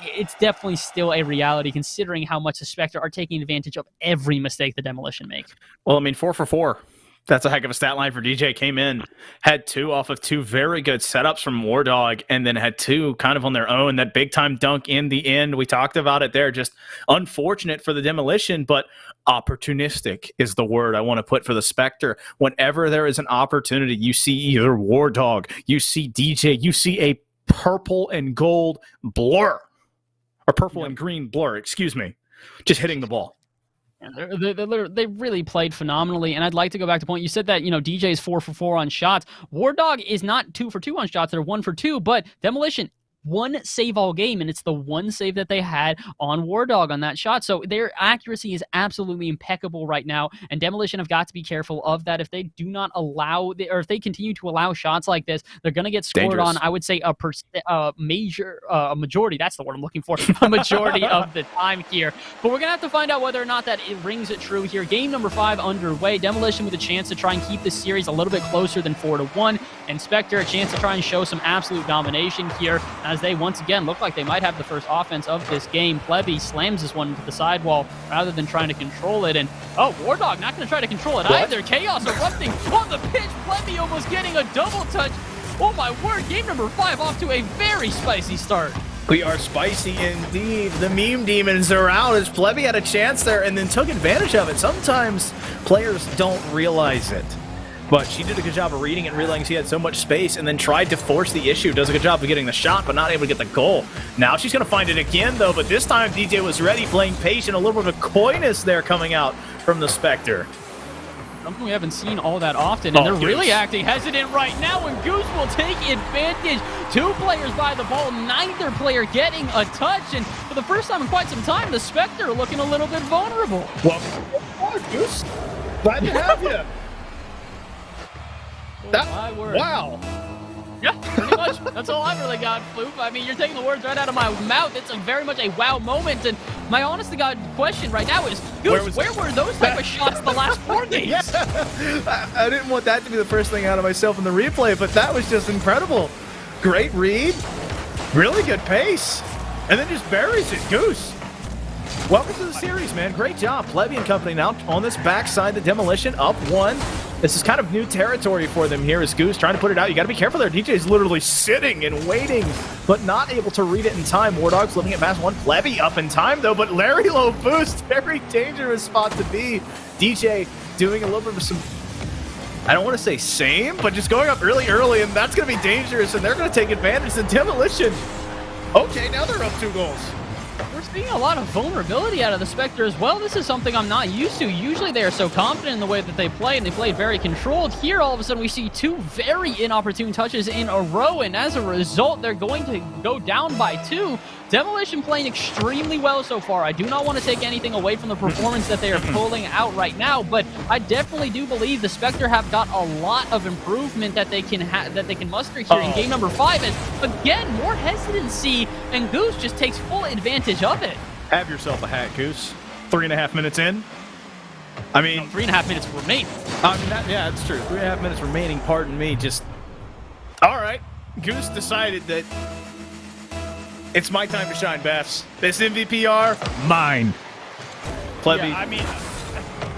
it's definitely still a reality considering how much the Spectre are taking advantage of every mistake the Demolition make. Well, I mean, 4 for 4. That's a heck of a stat line for DJ. Came in, had 2 off of 2 very good setups from Wardog, and then had 2 kind of on their own. That big-time dunk in the end, we talked about it there. Just unfortunate for the Demolition, but opportunistic is the word I want to put for the Spectre. Whenever there is an opportunity, you see either Wardog, you see DJ, you see a purple and gold blur. Or purple and green blur, excuse me. Just hitting the ball. They really played phenomenally, and I'd like to go back to the point. You said that, DJ is 4 for 4 on shots. Wardog is not 2 for 2 on shots. They're 1 for 2, but Demolition one save all game, and it's the one save that they had on War Dog on that shot. So their accuracy is absolutely impeccable right now, and Demolition have got to be careful of that. If they do not allow, or if they continue to allow shots like this, they're going to get scored Dangerous. on, I would say, a majority, that's the word I'm looking for, a majority of the time here. But we're going to have to find out whether or not that it rings it true here. Game number 5 underway. Demolition with a chance to try and keep this series a little bit closer than 4-1, and Spectre a chance to try and show some absolute domination here, as they once again look like they might have the first offense of this game. Plebby slams this one into the sidewall rather than trying to control it, and War Dog not going to try to control it either. Chaos erupting on the pitch. Plebby almost getting a double touch. Oh my word, game number 5 off to a very spicy start. We are spicy indeed. The meme demons are out as Plebby had a chance there and then took advantage of it. Sometimes players don't realize it. But she did a good job of reading it and realizing she had so much space and then tried to force the issue. Does a good job of getting the shot, but not able to get the goal. Now she's going to find it again, though, but this time DJ was ready, playing patient. A little bit of coyness there coming out from the Spectre. Something we haven't seen all that often, and they're really acting hesitant right now, and Goose will take advantage. 2 players by the ball, neither player getting a touch, and for the first time in quite some time, the Spectre are looking a little bit vulnerable. Welcome aboard, Goose. Glad to have you. My word. Wow. Yeah, pretty much. That's all I've really got, Floof. I mean, you're taking the words right out of my mouth. It's very much a wow moment, and my honest-to-God question right now is, Goose, where were those type of shots the last 4 games? Yeah. I didn't want that to be the first thing out of myself in the replay, but that was just incredible. Great read, really good pace, and then just buries it. Goose, welcome to the series, man. Great job. Plebby and company now on this backside, the Demolition up 1. This is kind of new territory for them here as Goose trying to put it out. You got to be careful there. DJ is literally sitting and waiting, but not able to read it in time. War Dog's flipping it past 1. Plebby up in time, though, but Larry low boost. Very dangerous spot to be. DJ doing a little bit of some, I don't want to say same, but just going up really early, and that's going to be dangerous, and they're going to take advantage. The Demolition. Okay, now they're up 2 goals. We're seeing a lot of vulnerability out of the Spectre as well. This is something I'm not used to. Usually they are so confident in the way that they play, and they play very controlled. Here, all of a sudden, we see 2 very inopportune touches in a row, and as a result, they're going to go down by 2. Demolition playing extremely well so far. I do not want to take anything away from the performance that they are pulling out right now, but I definitely do believe the Spectre have got a lot of improvement that they can muster here in game number 5. And again, more hesitancy, and Goose just takes full advantage of it. Have yourself a hat, Goose. 3.5 minutes in. I mean, 3.5 minutes remaining. I mean, yeah, that's true. 3.5 minutes remaining. Pardon me. Just all right. Goose decided that it's my time to shine, Bass. This MVPR, mine. Plebby. Yeah, I mean,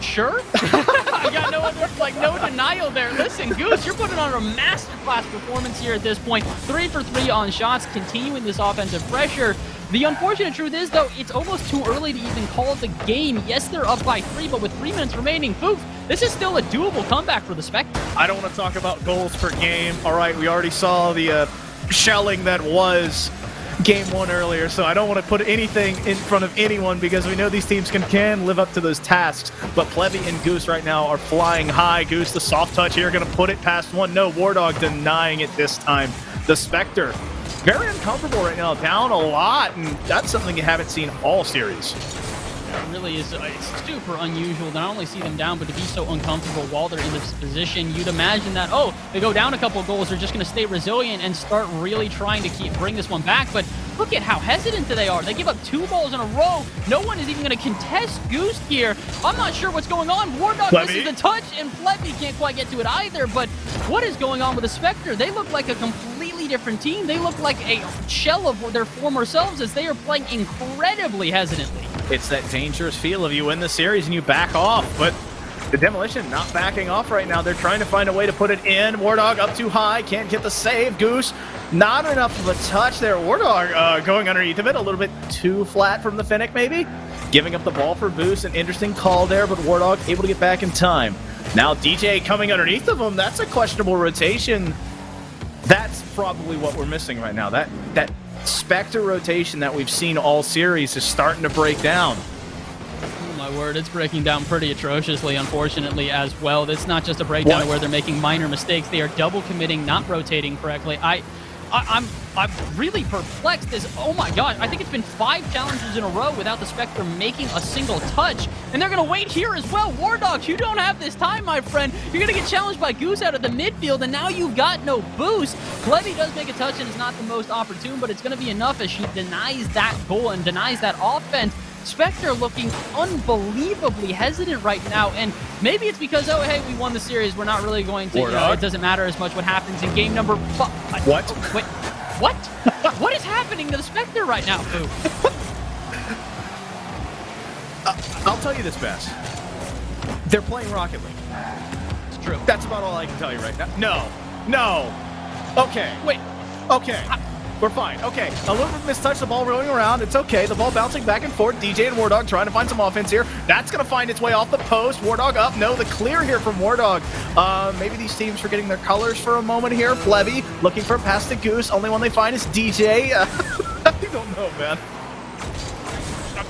sure. I got no denial there. Listen, Goose, you're putting on a masterclass performance here at this point. 3 for 3 on shots, continuing this offensive pressure. The unfortunate truth is, though, it's almost too early to even call it the game. Yes, they're up by 3, but with 3 minutes remaining, poof, this is still a doable comeback for the Spectre. I don't want to talk about goals per game. All right, we already saw the shelling that was game 1 earlier, so I don't want to put anything in front of anyone because we know these teams can live up to those tasks. But Plebby and Goose right now are flying high. Goose, the soft touch here, going to put it past 1. No, War Dog denying it this time. The Spectre, very uncomfortable right now, down a lot, and that's something you haven't seen all series. It really is. It's super unusual to not only see them down, but to be so uncomfortable while they're in this position. You'd imagine that, they go down a couple of goals, they're just going to stay resilient and start really trying to bring this one back. But look at how hesitant they are. They give up 2 balls in a row. No one is even going to contest Goose here. I'm not sure what's going on. War Dog misses the touch, and Plebby can't quite get to it either. But what is going on with the Spectre? They look like a completely different team. They look like a shell of their former selves as they are playing incredibly hesitantly. It's that dangerous feel of you win the series and you back off, but the Demolition not backing off right now. They're trying to find a way to put it in. War Dog up too high, can't get the save. Goose, not enough of a touch there. War Dog going underneath of it, a little bit too flat from the Finnick maybe. Giving up the ball for Boost, an interesting call there, but War Dog able to get back in time. Now DJ coming underneath of him, that's a questionable rotation. That's probably what we're missing right now. That Spectre rotation that we've seen all series is starting to break down. Oh my word, it's breaking down pretty atrociously, unfortunately, as well. It's not just a breakdown where they're making minor mistakes. They are double committing, not rotating correctly. I'm I'm really perplexed as, oh my god, I think it's been 5 challenges in a row without the Spectre making a single touch. And they're going to wait here as well. Wardog, you don't have this time, my friend. You're going to get challenged by Goose out of the midfield, and now you've got no boost. Plebby does make a touch, and it's not the most opportune, but it's going to be enough as she denies that goal and denies that offense. Spectre looking unbelievably hesitant right now, and maybe it's because, oh, hey, we won the series. We're not really going to, it doesn't matter as much what happens in game number 5. What? Wait, what? What is happening to the Spectre right now, Foo? I'll tell you this, Bass. They're playing Rocket League. It's true. That's about all I can tell you right now. No. Okay. Wait. Okay. We're fine. Okay. A little bit mistouch, the ball rolling around. It's okay. The ball bouncing back and forth. DJ and Wardog trying to find some offense here. That's going to find its way off the post. Wardog up. No, the clear here from Wardog. Maybe these teams forgetting their colors for a moment here. Plebby looking for a pass to Goose. Only one they find is DJ. I don't know, man.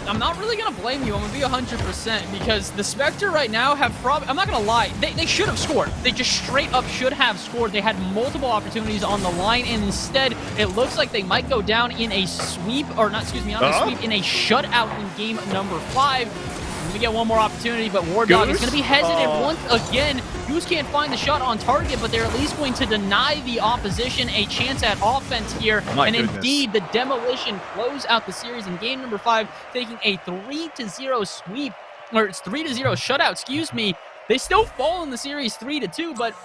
I'm not really going to blame you. I'm going to be 100% because the Spectre right now have probably, I'm not going to lie, they should have scored. They just straight up should have scored. They had multiple opportunities on the line, and instead it looks like they might go down in a sweep, or not, excuse me, not a sweep, in a shutout in game number 5. We get one more opportunity, but Wardog is going to be hesitant once again. Goose can't find the shot on target, but they're at least going to deny the opposition a chance at offense here. Indeed, the Demolition close out the series in game number 5, taking a 3-0 sweep, or it's 3-0 shutout, excuse me. They still fall in the series 3-2, but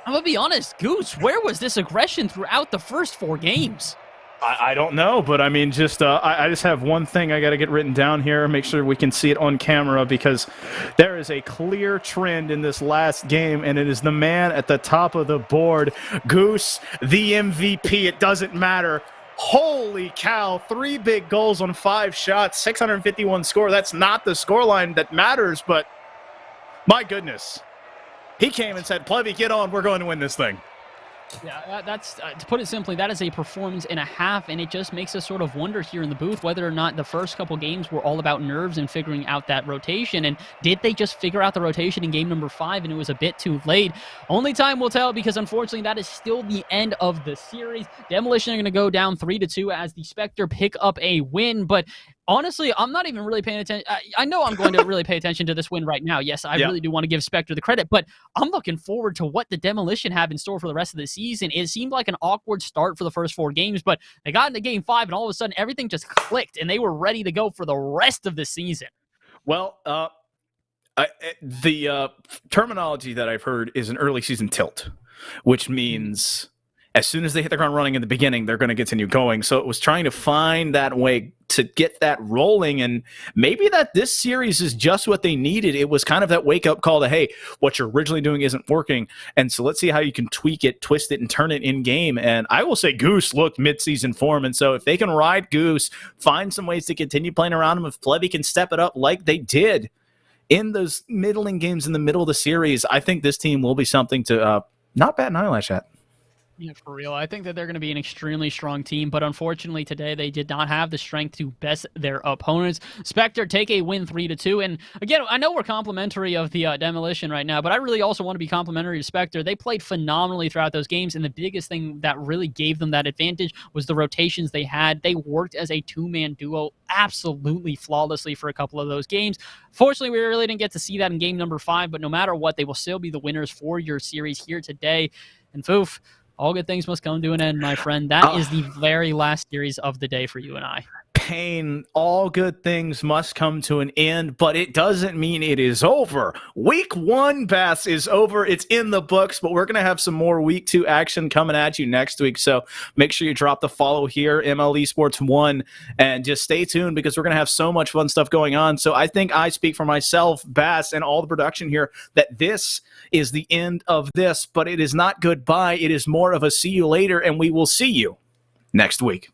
I'm going to be honest, Goose, where was this aggression throughout the first 4 games? I don't know, but I mean, just I just have one thing I got to get written down here, make sure we can see it on camera, because there is a clear trend in this last game, and it is the man at the top of the board, Goose, the MVP. It doesn't matter. Holy cow, 3 big goals on 5 shots, 651 score. That's not the scoreline that matters, but my goodness. He came and said, Plebby, get on, we're going to win this thing. Yeah, that's to put it simply, that is a performance and a half, and it just makes us sort of wonder here in the booth whether or not the first couple games were all about nerves and figuring out that rotation, and did they just figure out the rotation in game number 5 and it was a bit too late? Only time will tell, because unfortunately that is still the end of the series. Demolition are going to go down 3-2 as the Spectre pick up a win, but honestly, I'm not even really paying attention. I know I'm going to really pay attention to this win right now. Yes, I really do want to give Spectre the credit, but I'm looking forward to what the Demolition have in store for the rest of the season. It seemed like an awkward start for the first 4 games, but they got into game 5, and all of a sudden everything just clicked, and they were ready to go for the rest of the season. Well, the terminology that I've heard is an early season tilt, which means as soon as they hit the ground running in the beginning, they're going to continue going. So it was trying to find that way to get that rolling, and maybe that this series is just what they needed. It was kind of that wake-up call to, hey, what you're originally doing isn't working, and so let's see how you can tweak it, twist it, and turn it in-game. And I will say Goose looked mid-season form, and so if they can ride Goose, find some ways to continue playing around him, if Plebby can step it up like they did in those middling games in the middle of the series, I think this team will be something to not bat an eyelash at. Yeah, for real. I think that they're going to be an extremely strong team, but unfortunately today they did not have the strength to best their opponents. Spectre take a win 3-2, and again, I know we're complimentary of the Demolition right now, but I really also want to be complimentary to Spectre. They played phenomenally throughout those games, and the biggest thing that really gave them that advantage was the rotations they had. They worked as a 2-man duo absolutely flawlessly for a couple of those games. Fortunately, we really didn't get to see that in game number 5, but no matter what, they will still be the winners for your series here today. And Foof, all good things must come to an end, my friend. That is the very last series of the day for you and I. Pain, all good things must come to an end, but it doesn't mean it is over. Week 1, Bass, is over. It's in the books, but we're going to have some more Week 2 action coming at you next week, so make sure you drop the follow here, MLE Esports 1, and just stay tuned because we're going to have so much fun stuff going on. So I think I speak for myself, Bass, and all the production here that this is the end of this, but it is not goodbye. It is more of a see you later, and we will see you next week.